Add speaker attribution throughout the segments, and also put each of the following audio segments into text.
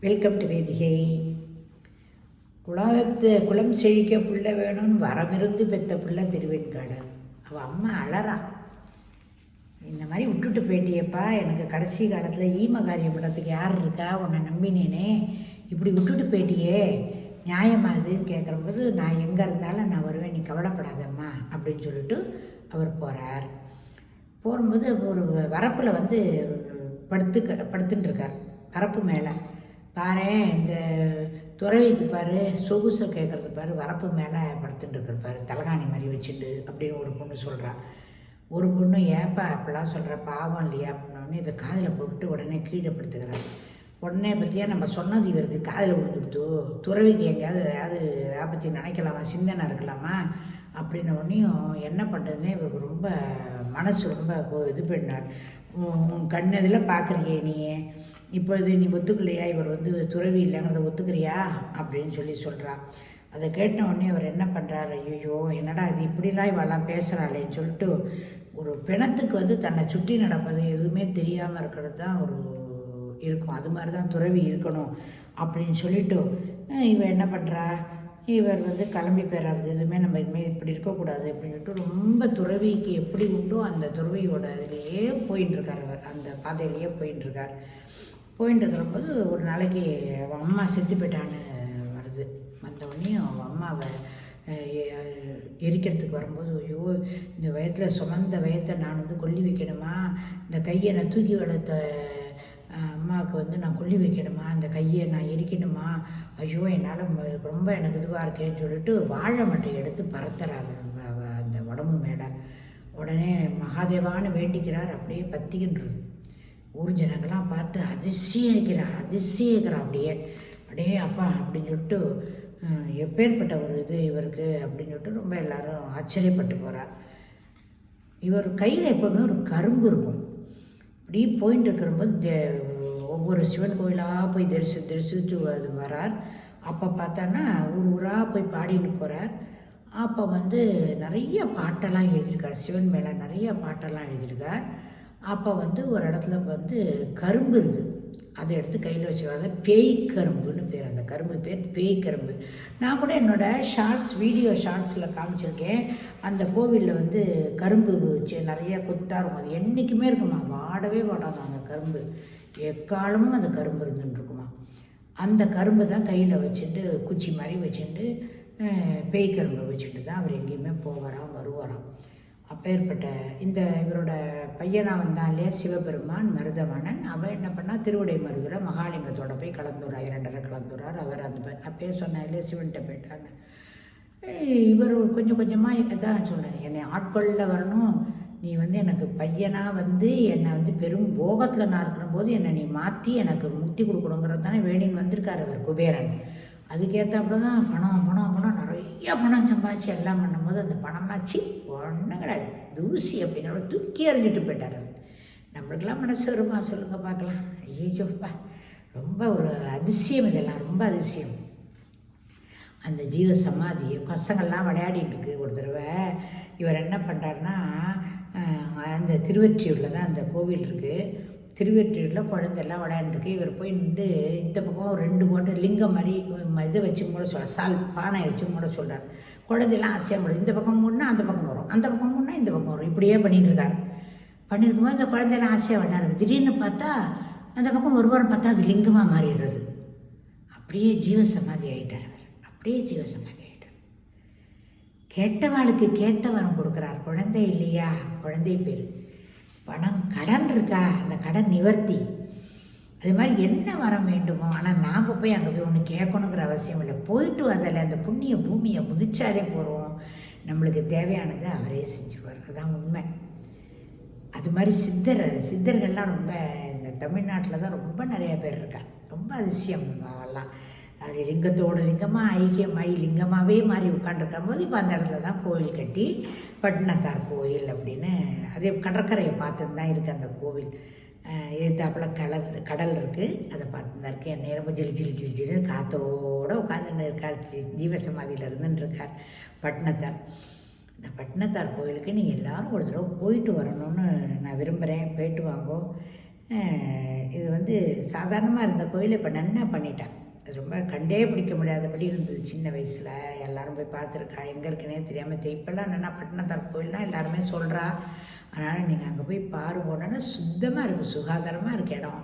Speaker 1: Welcome to வேதிகை. குளம் செழிக்க புள்ள வேணும்னு வரமிருந்து பெத்த புள்ள திருவெண்காடர். அவள் அம்மா அழறா, இந்த மாதிரி விட்டுட்டு போயிட்டியப்பா, எனக்கு கடைசி காலத்தில் ஈமகாரியம் பண்ணுறதுக்கு யார் இருக்கா, உன்னை நம்பினேனே, இப்படி விட்டுட்டு போயிட்டியே, நியாயமாதுன்னு கேட்குறபோது, நான் எங்கே இருந்தாலும் நான் வருவேன், நீ கவலைப்படாதம்மா அப்படின்னு சொல்லிட்டு அவர் போகிறார். போகும்போது ஒரு வரப்பில் வந்து படுத்துன்னு இருக்கார். வரப்பு மேலே பாரு, இந்த துறவிக்கு பாரு, சொகுசை கேட்குறது பாரு, வரப்பு மேலே படுத்துட்டு இருக்கிற பாரு, தலகாணி மாதிரி வச்சுட்டு அப்படின்னு ஒரு பொண்ணு சொல்கிறா. ஒரு பொண்ணு ஏப்பா அப்படிலாம் சொல்கிற, பாவம் இல்லையா அப்படின்னோடனே இதை காதில் போட்டு உடனே கீழே படுத்துக்கிறார். உடனே பற்றியா நம்ம சொன்னது இவருக்கு காதில் விழுந்துடுத்து, துறவிக்கு எங்கேயாவது அதை பற்றி நினைக்கலாமா, சிந்தனை இருக்கலாமா அப்படின்ன உடனேயும் என்ன பண்ணுறதுனே இவருக்கு ரொம்ப மனசு ரொம்ப இது பண்ணார். உன் கண்ணதில் பார்க்குறியே நீ, இப்பொழுது நீ ஒத்துக்கலையா, இவர் வந்து துறவி இல்லைங்கிறத ஒத்துக்கிறியா அப்படின்னு சொல்கிறா. அதை கேட்ட உடனே அவர் என்ன பண்ணுறாரு, ஐயோ என்னடா இது இப்படிலாம் இவெல்லாம் பேசுகிறாளேன்னு சொல்லிட்டு, ஒரு பிணத்துக்கு வந்து தன்னை சுற்றி நடப்பது எதுவுமே தெரியாமல் இருக்கிறது தான் ஒரு இருக்கும், அது மாதிரி தான் துறவி இருக்கணும் அப்படின்னு சொல்லிவிட்டு இவன் என்ன பண்ணுறா, இவர் வந்து கிளம்பி போயிடாது, எதுவுமே நம்ம இனிமேல் இப்படி இருக்கக்கூடாது அப்படின்னு சொல்லிட்டு ரொம்ப துறவிக்கு எப்படி உண்டோ அந்த துறவியோட இதுலேயே போயின்ட்டுருக்கார். அவர் அந்த பாதையிலேயே போயின்ட்டுருக்கார். இருக்கிறபோது ஒரு நாளைக்கு அவன் அம்மா செத்து போயிட்டான்னு வருது. வந்தவொடனையும் அவன் அம்மாவை எரிக்கிறதுக்கு வரும்போது, ஐயோ இந்த வயத்தில் சுமந்த வயத்தை நான் வந்து கொல்லி வைக்கணுமா, இந்த கையை நான் தூக்கி வளர்த்த அம்மாவுக்கு வந்து நான் கொல்லி வைக்கணுமா, அந்த கையை நான் எரிக்கணுமா, ஐயோ என்னால் ரொம்ப எனக்கு இதுவாக இருக்கேன்னு சொல்லிட்டு வாழை மட்டை எடுத்து பறத்துறார் அந்த உடம்பு மேலே. உடனே மகாதேவான்னு வேண்டிக்கிறார். அப்படியே பற்றிக்கின்றது. ஊர் ஜனங்கள்லாம் பார்த்து அதிசயிக்கிறா அப்படியே அப்பா அப்படின்னு சொல்லிட்டு, எப்பேற்பட்ட ஒரு இது இவருக்கு அப்படின்னு சொல்லிட்டு ரொம்ப எல்லாரும் ஆச்சரியப்பட்டு போகிறார். இவர் கையில் எப்போவுமே ஒரு கரும்பு இருக்கும். இப்படி போயிட்டு இருக்கிறபோது ஒவ்வொரு சிவன் கோயிலாக போய் தரிசித்து அது வரார். அப்போ பார்த்தான்னா ஊராக போய் பாடிட்டு போகிறார். அப்போ வந்து நிறைய பாட்டெல்லாம் எழுதியிருக்கார், சிவன் மேலே நிறைய பாட்டெல்லாம் எழுதியிருக்கார். அப்போ வந்து ஒரு இடத்துல வந்து கரும்பு இருக்குது, அதை எடுத்து கையில் வச்சுக்காத, பேய் கரும்புன்னு பேர், அந்த கரும்பு பேர் பேய் கரும்பு. நான் கூட என்னோடய வீடியோ ஷார்ட்ஸில் காமிச்சிருக்கேன். அந்த கோவிலில் வந்து கரும்பு நிறைய கொத்தாக இருக்கும், அது என்றைக்குமே இருக்குமா, வாடவே வாடாதான் அந்த கரும்பு, எக்காலமும் அந்த கரும்பு இருந்துட்டுருக்குமா. அந்த கரும்பு தான் கையில் வச்சுட்டு குச்சி மாதிரி வச்சுட்டு பேய் கரும்பை வச்சுட்டு தான் அவர் எங்கேயுமே வருவாராம். அப்பேற்பட்ட இந்த இவரோட பையனாக வந்தான் இல்லையா சிவபெருமான் மருதவனன், அவன் என்ன பண்ணால் திருவிடை மருதில் மகாலிங்கத்தோட போய் கலந்துறார், 2 கலந்துறார். அவர் அந்த அப்பயே சொன்னார் இல்லையா சிவன்கிட்ட போயிட்டான்னு. இவர் கொஞ்சம் கொஞ்சமாக தான் சொல்கிறார், என்னை ஆட்களில் வரணும், நீ வந்து எனக்கு பையனாக வந்து என்னை வந்து பெரும் போகத்தில் நான் இருக்கிற போது என்னை நீ மாற்றி எனக்கு முக்தி கொடுக்கணுங்கிறது தானே வேணின்னு வந்திருக்கார் அவர் குபேரன். அதுக்கேற்றாப்புல தான் பணம் நிறைய பணம் சம்பாதிச்சு எல்லாம் பண்ணும்போது அந்த பணம்னாச்சு ஒன்றும் கிடையாது, தூசி அப்படிங்கிற தூக்கி எறிஞ்சிட்டு போயிட்டார். நம்மளுக்கெல்லாம் மனசு வருமா சொல்லுங்கள் பார்க்கலாம். ஐயோப்பா, ரொம்ப ஒரு அதிசயம், இதெல்லாம் ரொம்ப அதிசயம். அந்த ஜீவ சமாதி பசங்கள்லாம் விளையாடிட்டு இருக்கு. ஒரு தடவை இவர் என்ன பண்ணுறாருன்னா, அந்த திருவெற்றியூரில் தான் அந்த கோவில் இருக்குது. திருவெற்றியூரில் குழந்தைலாம் விளையாண்டுருக்கு. இவர் போய் நின்று இந்த பக்கம் 2 போட்டு லிங்கம் மாதிரி இதை வச்சு மூட சொல்கிறார், பானை வச்சு மூட சொல்கிறார். குழந்தைலாம் ஆசையாக மூடும், இந்த பக்கம் மூடினா அந்த பக்கம் வரும், அந்த பக்கம் மூடினா இந்த பக்கம் வரும், இப்படியே பண்ணிட்டுருக்காரு. பண்ணியிருக்கும்போது இந்த குழந்தைலாம் ஆசையாக விளையாடுறது. திடீர்னு பார்த்தா அந்த பக்கம் ஒரு வாரம் பார்த்தா அது லிங்கமாக மாறிடுறது. அப்படியே ஜீவசமாதி ஆகிட்டார் அவர், அப்படியே ஜீவசமாதி ஆகிட்டார். கேட்டவாளுக்கு கேட்ட வரம் கொடுக்குறார். குழந்தை இல்லையா, குழந்தை பேர், பணம், கடன் இருக்கா, அந்த கடன் நிவர்த்தி, அது மாதிரி என்ன வரம் வேண்டுமோ. ஆனால் நாம் போய் அங்கே போய் ஒன்று கேட்கணுங்கிற அவசியம் இல்லை, போயிட்டு அதில் அந்த புண்ணிய பூமியை முதிச்சாலே போகிறோம், நம்மளுக்கு தேவையானதை அவரே செஞ்சுக்குவார். அதுதான் உண்மை. அது மாதிரி சித்தர்கள்லாம் ரொம்ப இந்த தமிழ்நாட்டில் தான் ரொம்ப நிறையா பேர் இருக்கா. ரொம்ப அதிசயம் அவெல்லாம். அது லிங்கத்தோட லிங்கமாக ஐக்கியமாகி லிங்கமாகவே மாறி உட்காந்துருக்கும் போது இப்போ அந்த இடத்துல தான் கோவில் கட்டி பட்டினத்தார் கோயில் அப்படின்னு, அதே கடற்கரையை பார்த்துன்னு தான் இருக்குது அந்த கோவில். எதிர்த்தாப்பில் கடல் இருக்குது, அதை பார்த்து தான் இருக்குது. என் நேரமும் ஜிலு காற்றோடு உட்காந்துன்னு இருக்கார், ஜீவசமாதியில் இருந்துட்டுருக்கார் பட்டினத்தார். இந்த பட்டினத்தார் கோயிலுக்கு நீங்கள் எல்லோரும் ஒரு தடவை போயிட்டு வரணும்னு நான் விரும்புகிறேன். போயிட்டு வாங்கோ. இது வந்து சாதாரணமாக இருந்த கோயிலை இப்போ நன்னா பண்ணிட்டேன். ரொம்ப கண்டே பிடிக்க முடியாதபடி இருந்தது சின்ன வயசில். எல்லோரும் போய் பார்த்துருக்கா, எங்கே இருக்குன்னே தெரியாமல் இப்போல்லாம் என்னென்னா பட்டினத்தார் கோயில்னால் எல்லாருமே சொல்கிறா. அதனால் நீங்கள் அங்கே போய் போனோன்னா சுத்தமாக இருக்குது, சுகாதாரமாக இருக்குது இடம்.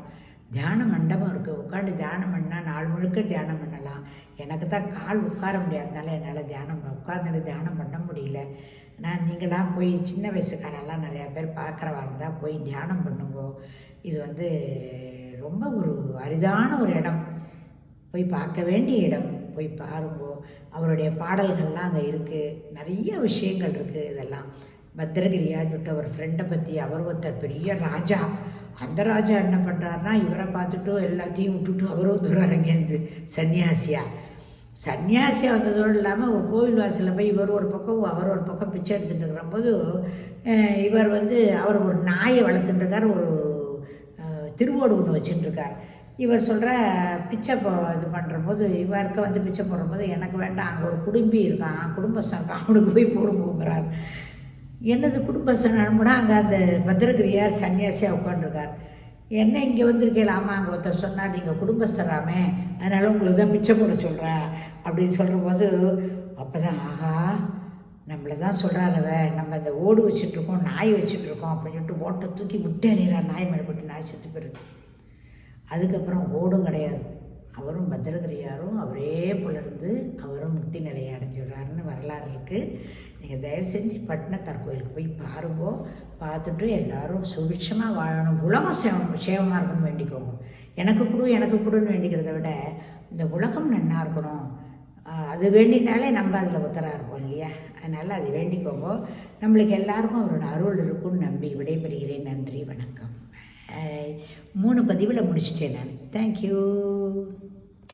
Speaker 1: தியான மண்டபம் இருக்குது, உட்காந்து தியானம் பண்ணால் நாள் முழுக்க தியானம் பண்ணலாம். எனக்கு தான் கால் உட்கார முடியாதனால என்னால் உட்காந்துட்டு தியானம் பண்ண முடியல. நீங்களாம் போய் சின்ன வயசுக்காரெல்லாம் நிறையா பேர் பார்க்குறவா இருந்தால் போய் தியானம் பண்ணுங்கோ. இது வந்து ரொம்ப ஒரு அரிதான ஒரு இடம், போய் பார்க்க வேண்டிய இடம், போய் பாருங்கோ. அவருடைய பாடல்கள்லாம் அங்கே இருக்குது, நிறைய விஷயங்கள் இருக்குது. இதெல்லாம் பத்திரகிரியான்னு சொல்லிட்டு அவர் ஃப்ரெண்டை பற்றி, அவர் ஒருத்தர் பெரிய ராஜா. அந்த ராஜா என்ன பண்ணுறாருனா இவரை பார்த்துட்டு எல்லாத்தையும் விட்டுட்டு அவரும் வந்துடுறாரு இங்கேருந்து சன்னியாசியாக வந்ததோடு இல்லாமல் ஒரு கோவில் வாசலில் போய் இவர் ஒரு பக்கம் அவர் ஒரு பக்கம் பிச்சை எடுத்துகிட்டு இருக்கிறபோது இவர் வந்து அவர் ஒரு நாயை வளர்த்துட்டுருக்கார், ஒரு திருவோடு ஒன்று வச்சுட்டுருக்கார். இவர் சொல்கிற பிச்சை இது பண்ணுறபோது இவருக்கு வந்து பிச்சை போடும்போது எனக்கு வேண்டாம், அங்கே ஒரு குடும்பி இருக்கான், குடும்பஸ்தான் அவனுக்கு போய் போடுங்கிறார். என்னது குடும்பஸ்தான் அனுப்புனா அங்கே அந்த பத்திரகிரியார் சன்னியாசியாக உட்காந்துருக்கார். என்ன இங்கே வந்திருக்கேன்? ஆமாம், அங்கே ஒருத்தர் சொன்னார் நீங்கள் குடும்பஸ்தராமே, அதனால் உங்களுக்கு தான் பிச்சை போட சொல்கிறேன் அப்படின்னு சொல்கிறபோது அப்போ தான் ஆஹா நம்மளை தான் சொல்கிறாரவ, நம்ம இந்த ஓடு வச்சுட்ருக்கோம், நாய் வச்சுட்ருக்கோம் அப்படின்னு சொல்லிட்டு ஓட்டை தூக்கி விட்டேறா, நாய் மேலே போட்டு நாய் செத்து போயிருக்கு. அதுக்கப்புறம் ஓடும் கிடையாது, அவரும் பத்திரகிரியாரும் அவரே புலர்ந்து அவரும் முக்தி நிலையை அடைஞ்சிடுறாருன்னு வரலாறு இருக்குது. நீங்கள் தயவு செஞ்சு பட்டினத்தார் கோயிலுக்கு போய் பாருங்கோ. பார்த்துட்டு எல்லோரும் சுபிட்சமாக வாழணும், உலகம் சேவமாக இருக்கணும்னு வேண்டிக்கோங்க. எனக்கு கொடுன்னு வேண்டிக்கிறத விட இந்த உலகம் நன்னா இருக்கணும், அது வேண்டினாலே நம்ம அதில் ஒத்தராக இருப்போம் இல்லையா? அதனால் அது வேண்டிக்கோங்க. நம்மளுக்கு எல்லாருக்கும் அவரோட அருள் இருக்குன்னு நம்பி விடைபெறுகிறேன். நன்றி, வணக்கம். 3 பதிவில் முடிச்சிட்டேன் நான். தேங்க்யூ.